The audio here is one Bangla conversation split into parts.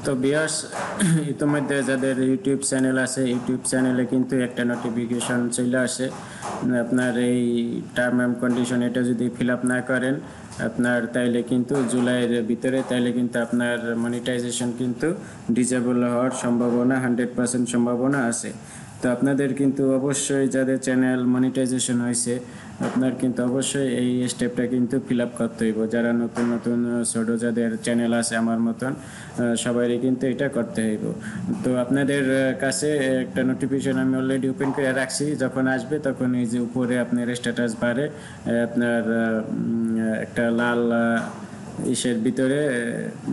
তো ভিউয়ার্স ইতিমধ্যে যাদের ইউটিউব চ্যানেল আছে ইউটিউব চ্যানেলে কিন্তু একটা নোটিফিকেশন চলে আসে আপনার এই টার্ম এন্ড কন্ডিশন এটা যদি ফিল আপ না করেন আপনার তাইলে কিন্তু জুলাইয়ের ভিতরে তাইলে কিন্তু আপনার মনিটাইজেশন কিন্তু ডিসেবল হওয়ার সম্ভাবনা 100% সম্ভাবনা আছে। তো আপনাদের কিন্তু অবশ্যই যাদের চ্যানেল মনিটাইজেশন হয়েছে আপনার কিন্তু অবশ্যই এই স্টেপটা কিন্তু ফিল আপ করতে হইব। যারা নতুন নতুন ছোটো যাদের চ্যানেল আছে আমার মতন সবাইরই কিন্তু এটা করতে হইব। তো আপনাদের কাছে একটা নোটিফিকেশন আমি অলরেডি ওপেন করে রাখছি, যখন আসবে তখন এই যে উপরে আপনার স্ট্যাটাস বারে আপনার একটা লাল ইসের ভিতরে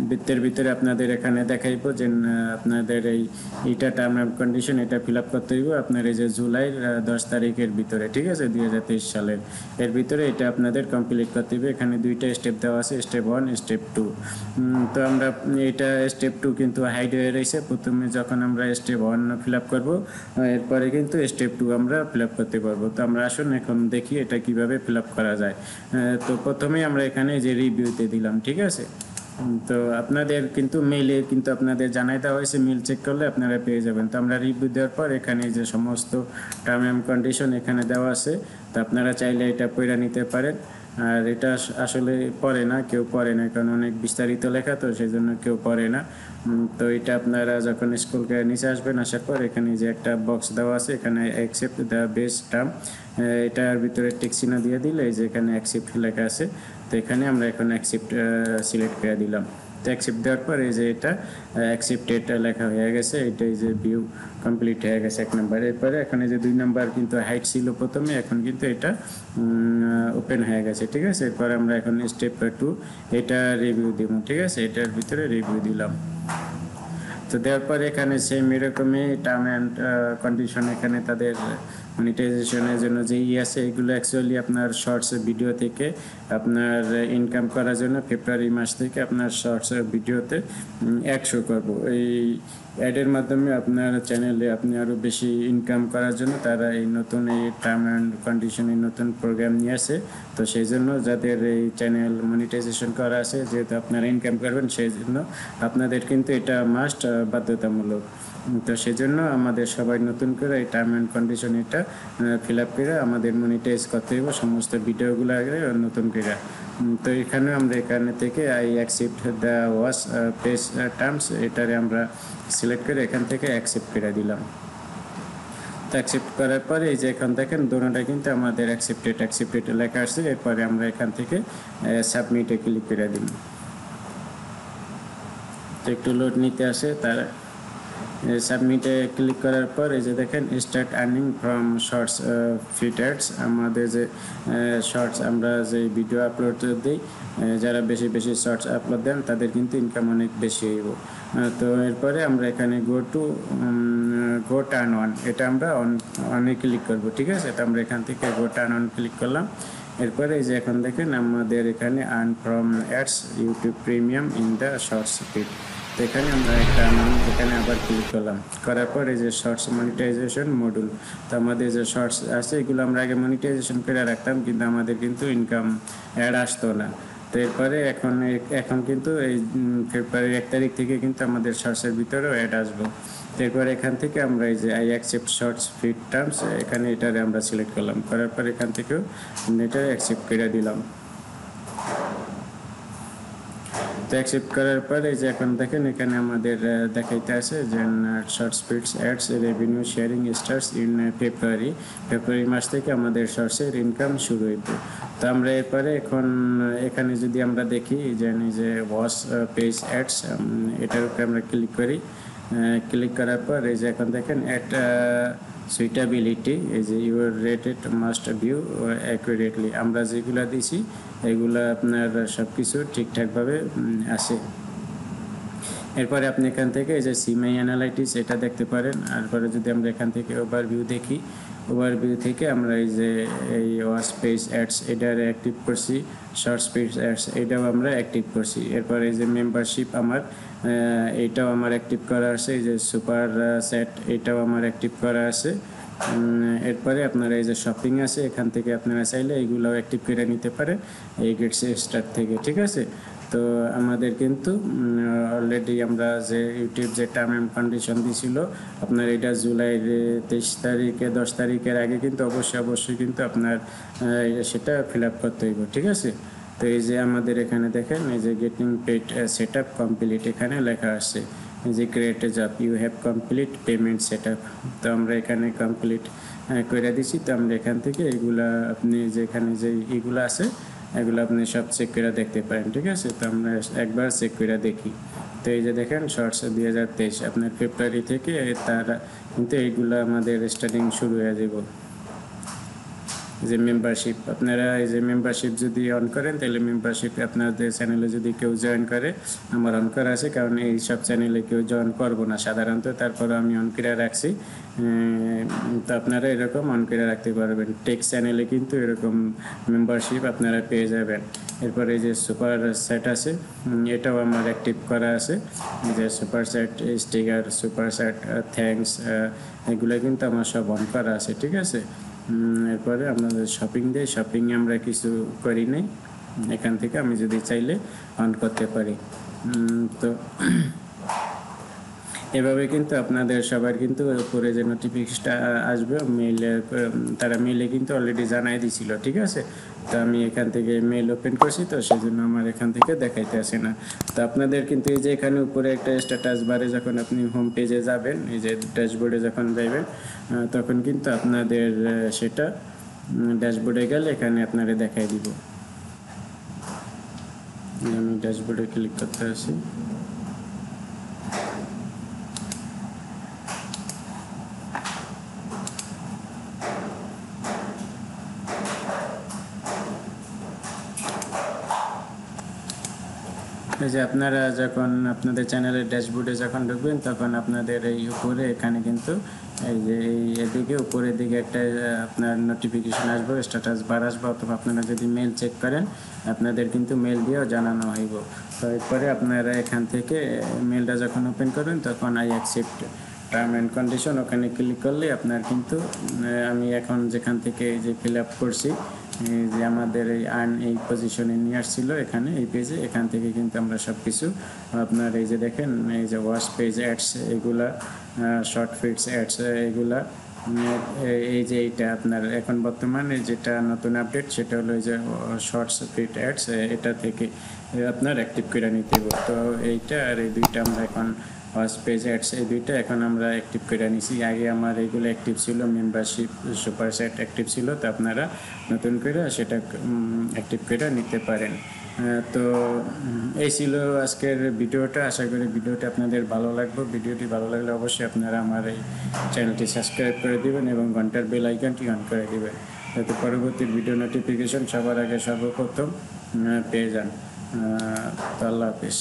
বৃত্তের ভিতরে আপনাদের এখানে দেখাইব যে আপনাদের এইটা টার্ম এন্ড কন্ডিশন এটা ফিল আপ করতে হইব আপনার এই যে জুলাইয়ের 10 তারিখের ভিতরে, ঠিক আছে 2023 সালের এর ভিতরে এটা আপনাদের কমপ্লিট করতে হবে। এখানে দুইটা স্টেপ দেওয়া আছে, স্টেপ 1 স্টেপ 2। তো আমরা এটা স্টেপ 2 কিন্তু হাইড হয়ে রয়েছে। প্রথমে যখন আমরা স্টেপ 1 ফিল আপ করবো এরপরে কিন্তু স্টেপ 2 আমরা ফিল আপ করতে পারবো। তো আমরা আসুন এখন দেখি এটা কিভাবে ফিল আপ করা যায়। তো প্রথমেই আমরা এখানে যে রিভিউতে দিলাম, ঠিক আছে। তো আপনাদের কিন্তু মেইলে কিন্তু আপনাদের জানাই দেওয়া হয়েছে, মেইল চেক করলে আপনারা পেয়ে যাবেন। তো আমরা রিভিউ দেওয়ার পর এখানে যে সমস্ত টার্ম এন্ড কন্ডিশন এখানে দেওয়া আছে, তো আপনারা চাইলে এটা পড়ে নিতে পারেন। আর এটা আসলে পড়ে না, কেউ পড়ে না, কারণ অনেক বিস্তারিত লেখা তো সেই জন্য কেউ পড়ে না। তো এটা আপনারা যখন স্কুল করে নিচে আসবেন, আসার পর এখানে যে একটা বক্স দেওয়া আছে এখানে অ্যাকসেপ্ট দ্য বেস টার্ম, এটার ভিতরে টিক চিহ্ন দিয়ে দিলে এই যে এখানে অ্যাকসেপ্ট লেখা আছে। তো এখানে আমরা এখন অ্যাকসেপ্ট সিলেক্ট করে দিলাম। তো অ্যাকসেপ্ট দেওয়ার পর এই যে এটা অ্যাকসেপ্টেড লেখা হয়ে গেছে, এটা এই যে ভিউ কমপ্লিট হয়ে গেছে 1 নাম্বার। এরপরে এখানে যে 2 নাম্বার কিন্তু হাইড ছিল প্রথমে, এখন কিন্তু এটা ওপেন হয়ে গেছে, ঠিক আছে। এরপরে আমরা এখন স্টেপ 2 এটা রিভিউ দিব, ঠিক আছে, এটার ভিতরে রিভিউ দিলাম। তো দেওয়ার পরে এখানে সেম এরকমই টার্ম অ্যান্ড কন্ডিশন এখানে তাদের মনিটাইজেশনের জন্য যে আছে এগুলো অ্যাকচুয়ালি আপনার শর্টস ভিডিও থেকে আপনার ইনকাম করার জন্য ফেব্রুয়ারি মাস থেকে আপনার শর্টস ভিডিওতে অ্যাড শো করবো। এই অ্যাডের মাধ্যমে আপনার চ্যানেলে আপনি আরও বেশি ইনকাম করার জন্য তারা এই নতুন এই টার্ম অ্যান্ড কন্ডিশনের নতুন প্রোগ্রাম নিয়ে আসে। তো সেই জন্য যাদের এই চ্যানেল মনিটাইজেশন করা আছে, যেহেতু আপনারা ইনকাম করবেন সেই জন্য আপনাদের কিন্তু এটা মাস্ট বাধ্যতামূলক। তো সেই জন্য আমাদের সবাই নতুন করে এই টার্ম অ্যান্ড কন্ডিশন এটা ফিল আপ করে আমাদের মনিটাইজ করতে হবে সমস্ত ভিডিওগুলো আগে নতুন করে। তো এখানে আমরা এখানে থেকে I accept the watch page terms এটারে আমরা সিলেক্ট করে এখান থেকে অ্যাকসেপ্ট করে দিলাম। তো অ্যাকসেপ্ট করার পরে এই যে এখান দেখেন দুটোটা কিন্তু আমাদের অ্যাকসেপ্টেড লেখা আসছে। এরপরে আমরা এখান থেকে সাবমিটে ক্লিক করে দিলাম। তো একটু লোড নিতে আসে, তার সাবমিটে ক্লিক করার পর এই যে দেখেন start earning from shorts feed ads, আমাদের যে শর্টস আমরা যে ভিডিও আপলোড দিই, যারা বেশি বেশি শর্টস আপলোড দেন তাদের কিন্তু ইনকাম অনেক বেশি হইব। তো এরপরে আমরা এখানে গো টার্ন অন এটা আমরা অনে ক্লিক করব, ঠিক আছে। তো আমরা এখান থেকে গো টার্ন অন ক্লিক করলাম। এরপরে এই যে এখন দেখেন আমাদের এখানে earn from ads YouTube premium in the shorts feed. তো এখানে আমরা একটা এখানে আবার ক্লিক করলাম, করার পর এই যে শর্টস মনিটাইজেশন মডুল। তো আমাদের যে শর্টস আছে এগুলো আমরা আগে মনিটাইজেশন করে রাখতাম, কিন্তু আমাদের কিন্তু ইনকাম অ্যাড আসতো না। তো এরপরে এখন কিন্তু এই ফেব্রুয়ারির 1 তারিখ থেকে কিন্তু আমাদের শর্টসের ভিতরেও অ্যাড আসবো। তো এরপর এখান থেকে আমরা এই যে I accept shorts feed terms এখানে এটারে আমরা সিলেক্ট করলাম, করার পর এখান থেকেও এটা অ্যাকসেপ্ট করে দিলাম। তো অ্যাকসেপ্ট করার পরে যে এখন দেখেন এখানে আমাদের দেখাইতে আছে যে shorts feeds ads revenue sharing starts in February মাস থেকে আমাদের শর্টসের ইনকাম শুরু হইবে। তো আমরা এরপরে এখন এখানে যদি আমরা দেখি যে ওয়াচ পেজ অ্যাডস এটার উপরে আমরা ক্লিক করি। ক্লিক করার পর এই যে এখন দেখেন অ্যাট সুইটেবিলিটি এই যে your rated must view accurately, আমরা যেগুলো দিছি এগুলো আপনার সব কিছু ঠিকঠাকভাবে আসে। এরপরে আপনি এখান থেকে এই যে সিমাই অ্যানালাইটিস এটা দেখতে পারেন। এরপরে যদি আমরা এখান থেকে ওভারভিউ দেখি, ওভারভিউ থেকে আমরা এই যে এই ওয়াচ পেজ অ্যাডস এটার অ্যাক্টিভ করছি, শর্টস পেজ অ্যাডস এটাও আমরা অ্যাক্টিভ করছি। এরপরে এই যে মেম্বারশিপ আমার এইটাও আমার অ্যাক্টিভ করা আছে, এই যে সুপার সেট এটাও আমার অ্যাক্টিভ করা আছে। এরপরে আপনারা এই যে শপিং আছে এখান থেকে আপনারা চাইলে এইগুলোও অ্যাক্টিভ করে নিতে পারেন এই গেটস স্টার্ট থেকে, ঠিক আছে। তো তো আমাদের কিন্তু অলরেডি আমরা যে ইউটিউব যে টার্ম অ্যান্ড কন্ডিশন দিছিল আপনার এটা জুলাইয়ের 23 তারিখে 10 তারিখের আগে কিন্তু অবশ্যই কিন্তু আপনার সেটা ফিল আপ করতে হইব, ঠিক আছে। তো এই যে আমাদের এখানে দেখেন এই যে getting paid set up complete এখানে লেখা আছে যে create a job you have complete payment set up. তো আমরা এখানে কমপ্লিট করে দিছি। তো আমরা এখান থেকে এগুলা আপনি যেখানে যে এগুলো আছে এগুলো আপনি সব চেক করে দেখতে পারেন, ঠিক আছে। তো আমরা একবার চেক করে দেখি। তো এই যে দেখেন শর্টস 2023 আপনার ফেব্রুয়ারি থেকে তারা কিন্তু এইগুলো আমাদের স্টার্টিং শুরু হয়ে যাব। যে মেম্বারশিপ আপনারা এই যে মেম্বারশিপ যদি অন করেন তাহলে মেম্বারশিপে আপনাদের চ্যানেলে যদি কেউ জয়েন করে, আমার অন করা আছে কারণ এই সব চ্যানেলে কেউ জয়েন করবো না সাধারণত, তারপরে আমি অন করে রাখছি। তো আপনারা এরকম অন করে রাখতে পারবেন। টেক চ্যানেলে কিন্তু এরকম মেম্বারশিপ আপনারা পেয়ে যাবেন। এরপরে এই যে সুপার সেট আছে এটাও আমার অ্যাক্টিভ করা আছে। যে super set sticker super set thanks এগুলো কিন্তু আমার সব অন করা আছে, ঠিক আছে। এরপরে আপনাদের শপিং দেয়, শপিংয়ে আমরা কিছু করি নাই, এখান থেকে আমি যদি চাইলে অন করতে পারি। তো এভাবে কিন্তু আপনাদের সবার কিন্তু উপরে যে নোটিফিকেশনটা আসবে মেইলে, তারা মেইলে কিন্তু অলরেডি জানাই দিছিল, ঠিক আছে। তো আমি এখান থেকে মেইল ওপেন করছি, তো সেজন্য আমার এখান থেকে দেখাইতে আসে না। তো আপনাদের কিন্তু এই যে এখানে উপরে একটা স্ট্যাটাস বারে যখন আপনি হোম পেজে যাবেন, এই যে ড্যাশবোর্ডে যখন যাবেন তখন কিন্তু আপনাদের সেটা ড্যাশবোর্ডে গেলে এখানে আপনারা দেখাই দিব। আমি ড্যাশবোর্ডে ক্লিক করতে আসি। এই যে আপনারা যখন আপনাদের চ্যানেলের ড্যাশবোর্ডে যখন ঢুকবেন তখন আপনাদের এই উপরে এখানে কিন্তু এই যে এদিকে উপরের দিকে একটা আপনার নোটিফিকেশন আসবে, স্ট্যাটাস বার আসবে, অথবা আপনারা যদি মেল চেক করেন আপনাদের কিন্তু মেল দিয়েও জানানো হইব। তো এরপরে আপনারা এখান থেকে মেলটা যখন ওপেন করবেন তখন I accept term and condition ওখানে ক্লিক করলে আপনার কিন্তু আমি এখন যেখান থেকে এই যে ফিল আপ করছি যে আমাদের এই আর্ন এই পজিশনে নিয়ে আসছিল এখানে এই পেজে, এখান থেকে কিন্তু আমরা সব কিছু আপনার এই যে দেখেন এই যে ওয়াশ পেজ অ্যাডস এগুলা শর্ট ফিটস অ্যাডস এগুলা এই যে এইটা আপনার এখন বর্তমানে যেটা নতুন আপডেট সেটা হলো এই যে শর্টস ফিট অ্যাডস এটা থেকে আপনার অ্যাক্টিভ করে নিতে হবে। তো এইটা আর এই দুইটা আমরা এখন ফার্স্ট পেজ অ্যাডস এই দুইটা এখন আমরা অ্যাক্টিভ করে নিছি। আগে আমার এইগুলো অ্যাক্টিভ ছিল, মেম্বারশিপ সুপার সেট অ্যাক্টিভ ছিল, তো আপনারা নতুন করে সেটা অ্যাক্টিভ করে নিতে পারেন। তো এই ছিল আজকের ভিডিওটা। আশা করি ভিডিওটা আপনাদের ভালো লাগবে। ভিডিওটি ভালো লাগলে অবশ্যই আপনারা আমার এই চ্যানেলটি সাবস্ক্রাইব করে দিবেন এবং ঘন্টার বেল আইকনটি অন করে দিবেন যাতে পরবর্তী ভিডিও নোটিফিকেশন সবার আগে সর্বপ্রথম পেয়ে যান। তো আল্লাহ হাফিজ।